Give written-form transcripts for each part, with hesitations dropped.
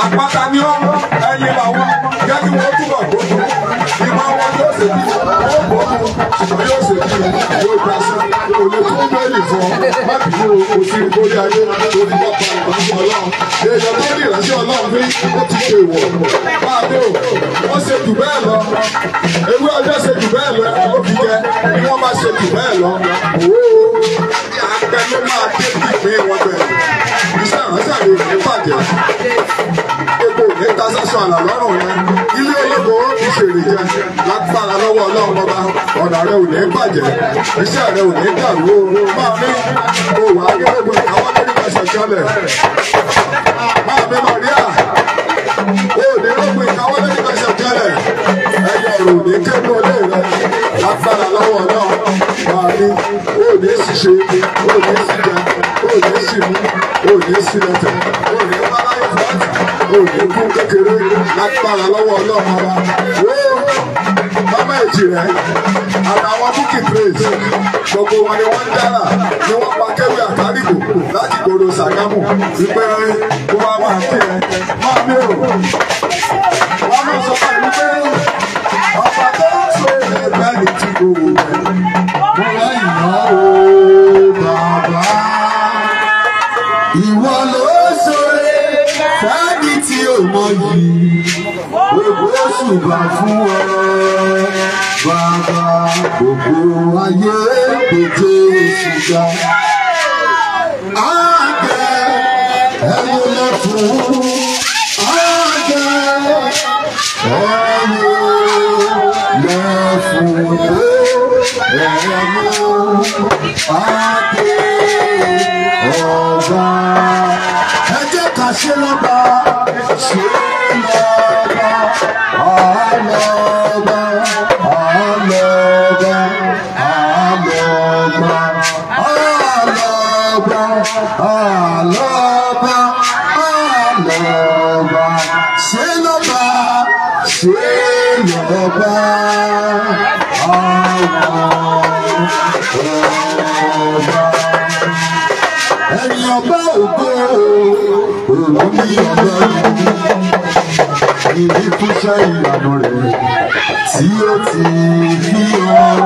àpáta ní ọmọ ẹyin làwọn jẹ́ kí wọ́n túbọ̀ gbogbo ìmọ̀ wọn yóò ṣe bí wọ́n gbogbo ṣùgbọ́n yóò ṣe bí yóò gbà sí olè tó ń bẹ́ẹ̀lì fún ọ má bìí o sí orí ayé tó ní wọ́n pa ìpàdé ọlọ́run èèyàn tó ní ìrẹsì ọlọ́run ní ó ti ṣe ìwọ̀ máa dé o wọ́n ṣe jù bẹ́ẹ̀ lọ ewé ọjọ́ ṣe jù bẹ́ẹ̀ lọ ó fi jẹ bí wọ́n bá ṣe jù bẹ́ẹ̀ lọ òwò àgbẹ̀ ló máa dé bí ìpín wọn bẹ̀rẹ̀ iṣẹ́ ìránṣẹ́ mi ò ní bàjẹ́ epo ò ní tasásọ àlà lọ́rùn rẹ ilé olóko ó fi ṣèrè jẹ lágbára lọ́wọ́ ọlọ́run ọba ọ̀nà rẹ ò ní bàjẹ́ iṣẹ́ rẹ ò ní dàrú o máa ní òwò agbóhùn àwọn tó ní ẹsẹ̀ jọlẹ̀ máa mi Màríà ó ní lóògùn ìkáwọ́ lórí ẹsẹ̀ jọlẹ̀ ẹ̀yẹ ọ̀rọ̀ ò ní kébù olé rẹ lágbára lọ́wọ́ náà máa ní ó ní ṣiṣẹ́ ó ní ṣìjẹ ó ní ṣìmú ó ní ṣìlẹ̀tẹ̀ ó ní báláyé fúláàtì ó ní kú kékeré lágbára lọ́wọ́ ọlọ́run ọba mama èjì rẹ àtàwọn búkì praise gbogbo wọn ni wọ́n ń dára ni wọ́n pa kéwì àtàrígbò láti gbòòrò Ṣàgámù wípé kó wá máa kí ẹ máa mi ò wọ́n máa sọ fún mi pé ọ̀pá tó ń so ẹgbẹ́ ní tí kò wò rẹ̀ mo wá ìná o bàbá ìwọ ló sọ̀rọ̀ fẹ́ẹ́ni tí ò mọ yìí gbogbo ṣùgbọ́n fún ọ bàbá gbogbo ayé pété ṣùgbọ́n àgẹ ẹ̀yọ lẹ́fún àgẹ ẹ̀yọ lẹ́fún ẹ̀yọ àgẹ ọba ẹ jẹ́ ká ṣe lọ́ba ṣe lọ́ba àlọ́ba àlọ́ba àlọ́ba àlọ́ba àlọ́ba àlọ́ba ṣe lọ́ba ṣe lọ́ba àlọ́ba ẹni ọba ògo òun ní ọba yìí ìdí fúnṣẹ́ ìyànà rẹ̀ tí ó ti fi hàn.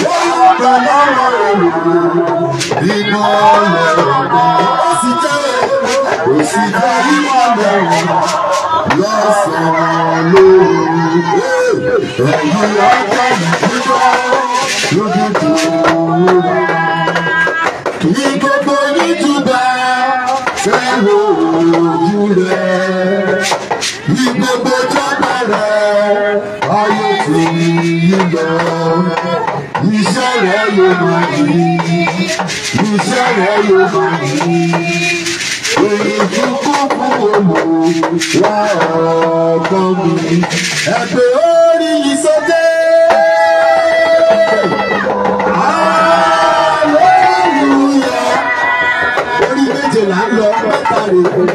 Wọ́n gbà lọ́wọ́ èrò iná lẹ́rọ̀dá. Ó sì jẹ́ ìmọ̀lẹ̀ lọ́sàn-án lóru. Ẹ̀yin ọjọ́ ìdíjọ́ lójú tó rà. Kí gbogbo nítúbà fẹ́ wo ojú rẹ̀. Ní gbogbo jọba rẹ̀ ayé ti yí lọ. Iṣẹ́ rẹ̀ yóò máa yí. Iṣẹ́ rẹ̀ yóò máa yí. Èyí tí kú fún olù wá ọkàn mi. Ẹgbẹ́ orí yìí sókè. Orí méje là ń lọ mẹ́ta rè é.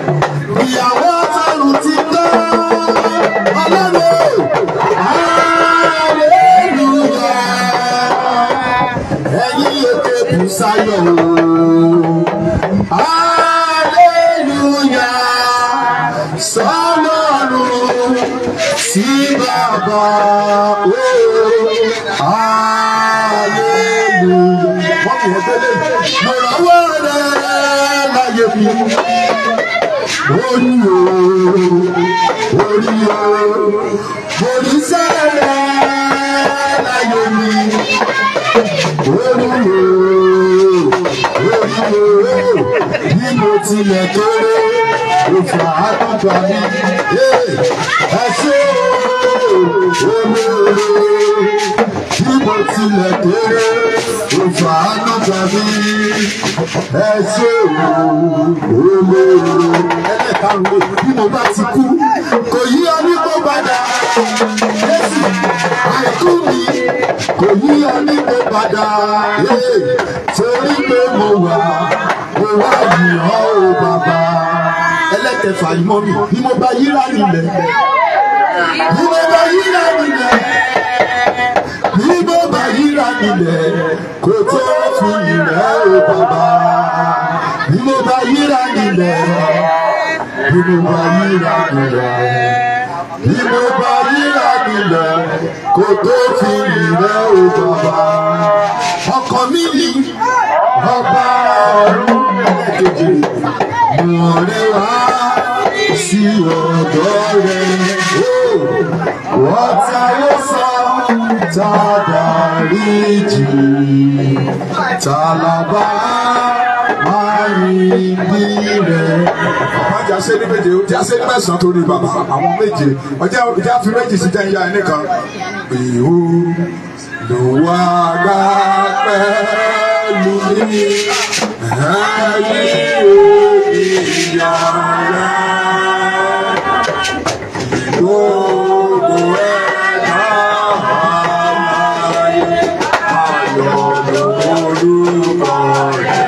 Ìyàwó ọ̀tọ̀run ti tán. Ọlọ́run hallelujah. Ẹ̀yin òkè Bùsáyọ̀ o. Hallelujah. Sọ́lọ́run sí bàbá o. Hallelujah. Wọ́n fi ẹgbẹ́ lé. Mo rọ́wọ́ rẹ̀ láyé mi. Orí o, orí o, orí sẹ́rẹ̀ láyé mi. Orí o, orí o, bí mo tilẹ̀ kéré, òfò àtúntà mi. Ẹ ṣé olóore, bí mo tilẹ̀ kéré, òfò àtúntà mi. Ẹ ṣé olóore. Ẹlẹ́karùn-ún bí mo bá ti kú kò yí ọ ní kó padà. Jésù àìkú mi kò yí ọ ní kó padà. Torí pé mo wà yìí ọ́ o bàbá. Ẹlẹ́kẹfà ìmọ̀ mi bí mo bá yíra nílẹ̀. Bí mo bá yíra nílẹ̀. Bí mo bá yíra nílẹ̀ kò tó fún ìrẹ́ o bàbá. Bí mo bá yíra nílẹ̀. bí mo bá yíra nílẹ̀ bí mo bá yíra nílẹ̀ kò tó fi ìrẹ́ o bàbá ọkàn mi ni ọba ọ̀run ẹlẹ́kejì mo rí wá sí ọ̀dọ̀ rẹ̀ wọ́n ta ló sọ tá a dáríjì tá a lábá máa rí bí rẹ̀. Bàbá jà ṣe ní méje, jà ṣe ní mẹ́sàn-án torí bàbá àwọn méje. Ọjà fi méjì sí jẹ́ ìyá ẹni kan. Ìhó ló wá gbá pẹ̀lú mi. Ẹ̀yìn ìyá rẹ̀. Gbogbo ẹ̀dá àlàyé ayọ̀ lórúkọ rẹ̀.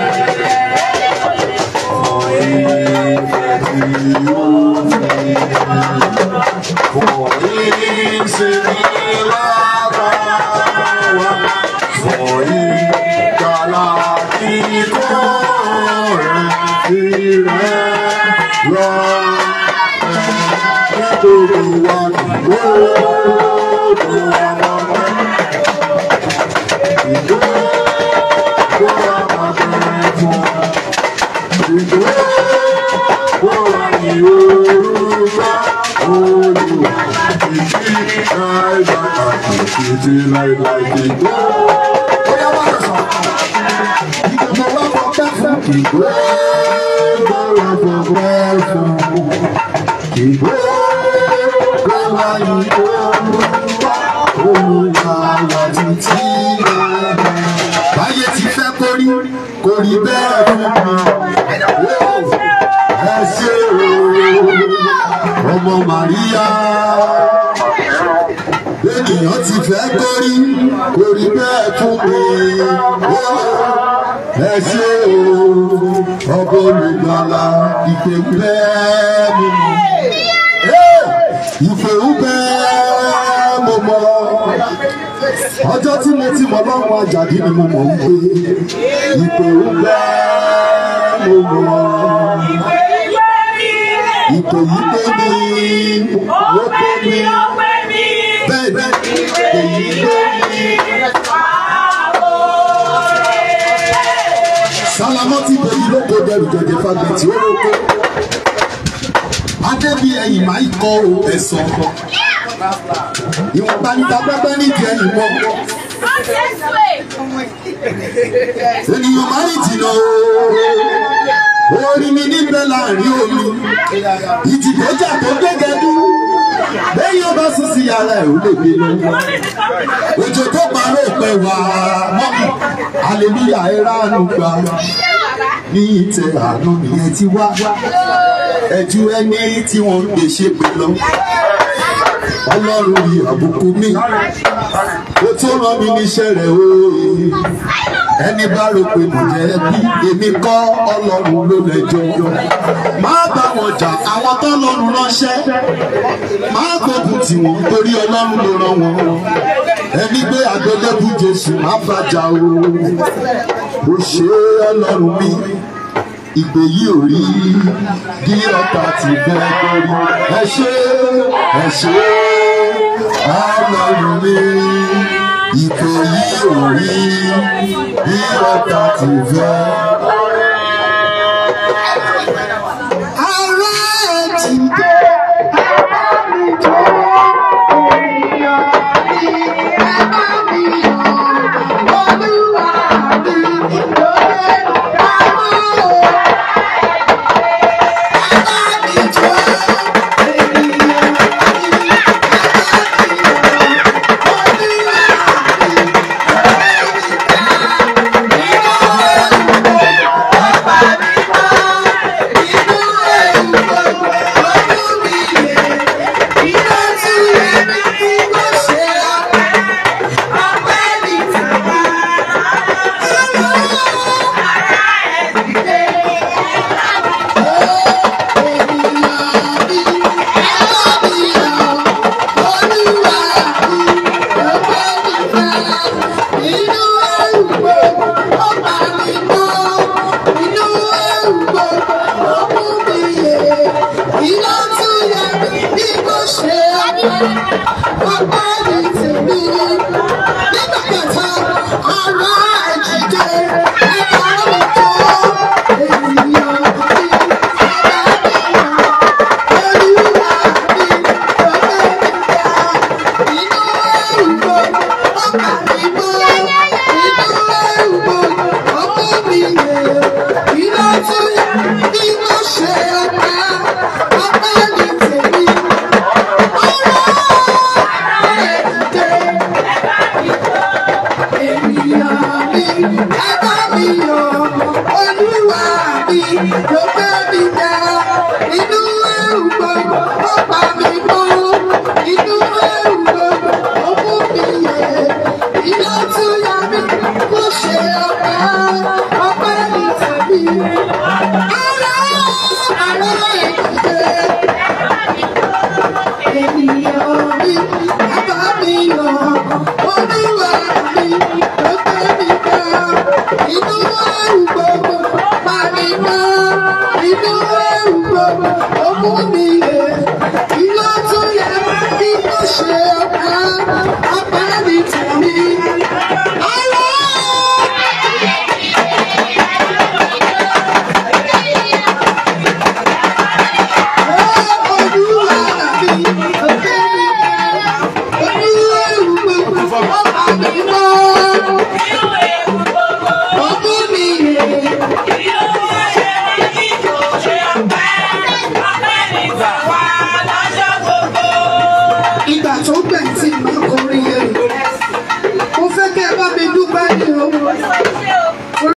Báyé ti fẹ́ kó rí bẹ́ẹ̀ fún mi. Ẹ ṣé o, ọmọ Màríyá. Ènìyàn ti fẹ́ kó rí bẹ́ẹ̀ fún mi. Ẹ ṣé o, ọkọ olùgbàlà ìpè bẹ́ẹ̀ mi. Ìfẹ́ ń bẹ́ẹ̀ mo mọ̀. Ọjọ́ tí mo ti mọ̀ lọ́wọ́ Àjàdí ni mo mọ̀ ń gbé. Ìpè ń bẹ́ẹ̀ mo mọ̀. Ìpè yìí pé mi, ó pé mi. Bẹ́ẹ̀ ni ìpè yìí pé mi. Sálámọ́ ti bẹ̀rù lóko dẹrù jẹjẹ fagbẹ̀tì ó lóko. Adébí ẹ̀yìn máa ń kọ́ ẹ̀sọ́. Ìwọ̀nba níta pẹ́pẹ́ nídìí ẹ̀yìn mọ́. Ènìyàn máa ń jìnnà orí mi níbẹ̀ láàrin omi. Ìjìdójà tó gbégẹdú. Lẹ́yìn ọba sùn sí ara ẹ̀ ó lè gbé lọ. Òjò tó parọ́ òpẹ́ wà mọ́mí. Hallelujah ẹ̀rá àánú gbà. Ní ìtẹ̀ àánú nìyẹn ti wá. Ẹ̀jú ẹni tí wọ́n ń gbèsè pé lọ. Ọlọ́run yìí àbùkù mi. Ó tó rán mi níṣẹ́ rẹ̀ o. Ẹni bá rò pé mo jẹ́ bí èmi kọ́ Ọlọ́run ló lẹ́jọ́. Má bá wọn jà àwọn tọ́lọ́run ránṣẹ́. Má gbógun tì wọ́n torí Ọlọ́run ló rán wọn. Ẹni gbé àgbélébù Jésù má bàjá o. Ó ṣe Ọlọ́run mi. Ìpè yìí ò rí bí ọ̀tá ti fẹ́ lórí. Ẹ ṣé Ọlọ́run mi. Ìpè yìí ò rí bí ọ̀tá ti fẹ́. Ara ẹ̀ ti dé. Ìgbà tó gbẹ̀ntì